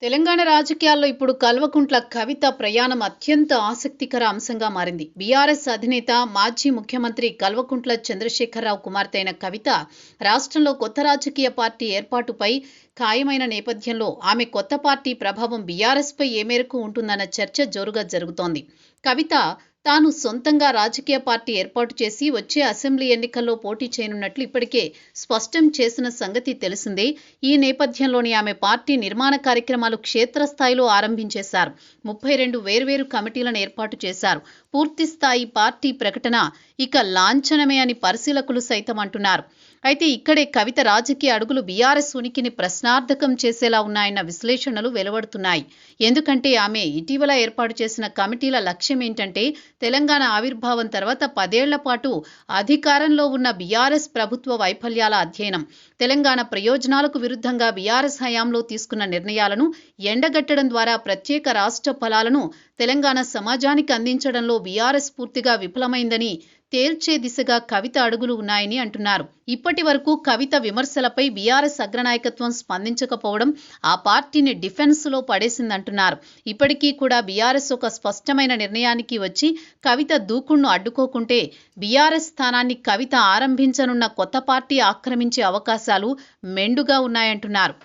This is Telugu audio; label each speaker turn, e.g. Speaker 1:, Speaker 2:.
Speaker 1: తెలంగాణ రాజకీయాల్లో ఇప్పుడు కల్వకుంట్ల కవిత ప్రయాణం అత్యంత ఆసక్తికర అంశంగా మారింది. బీఆర్ఎస్ అధినేత మాజీ ముఖ్యమంత్రి కల్వకుంట్ల చంద్రశేఖరరావు కుమార్తె అయిన కవిత రాష్ట్రంలో కొత్త రాజకీయ పార్టీ ఏర్పాటుపై ఖాయమైన నేపథ్యంలో ఆమె కొత్త పార్టీ ప్రభావం బీఆర్ఎస్పై ఏ మేరకు ఉంటుందన్న చర్చ జోరుగా జరుగుతోంది. కవిత తాను సొంతంగా రాజకీయ పార్టీ ఏర్పాటు చేసి వచ్చే అసెంబ్లీ ఎన్నికల్లో పోటీ చేయనున్నట్లు ఇప్పటికే స్పష్టం చేసిన సంగతి తెలిసిందే. ఈ నేపథ్యంలోనే ఆమె పార్టీ నిర్మాణ కార్యక్రమాలు క్షేత్రస్థాయిలో ఆరంభించేశారు. 32 వేర్వేరు కమిటీలను ఏర్పాటు చేశారు. పూర్తిస్థాయి పార్టీ ప్రకటన ఇక లాంఛనమే అని పరిశీలకులు సైతం అంటున్నారు. అయితే ఇక్కడే కవిత రాజకీయ అడుగులు బీఆర్ఎస్ ఉనికిని ప్రశ్నార్థకం చేసేలా ఉన్నాయన్న విశ్లేషణలు వెలువడుతున్నాయి. ఎందుకంటే ఆమె ఇటీవల ఏర్పాటు చేసిన కమిటీల లక్ష్యం ఏంటంటే తెలంగాణ ఆవిర్భావం తర్వాత 10 ఏళ్ల పాటు అధికారంలో ఉన్న బీఆర్ఎస్ ప్రభుత్వ వైఫల్యాల అధ్యయనం, తెలంగాణ ప్రయోజనాలకు విరుద్ధంగా బీఆర్ఎస్ హయాంలో తీసుకున్న నిర్ణయాలను ఎండగట్టడం ద్వారా ప్రత్యేక రాష్ట్ర ఫలాలను తెలంగాణ సమాజానికి అందించడంలో బీఆర్ఎస్ పూర్తిగా విఫలమైందని తేల్చే దిశగా కవిత అడుగులు ఉన్నాయని అంటున్నారు. ఇప్పటి వరకు కవిత విమర్శలపై బీఆర్ఎస్ అగ్రనాయకత్వం స్పందించకపోవడం ఆ పార్టీని డిఫెన్స్లో పడేసిందంటున్నారు. ఇప్పటికీ కూడా బీఆర్ఎస్ ఒక స్పష్టమైన నిర్ణయానికి వచ్చి కవిత దూకుడును అడ్డుకోకుంటే బీఆర్ఎస్ స్థానాన్ని కవిత ఆరంభించనున్న కొత్త పార్టీ ఆక్రమించే అవకాశాలు మెండుగా ఉన్నాయంటున్నారు.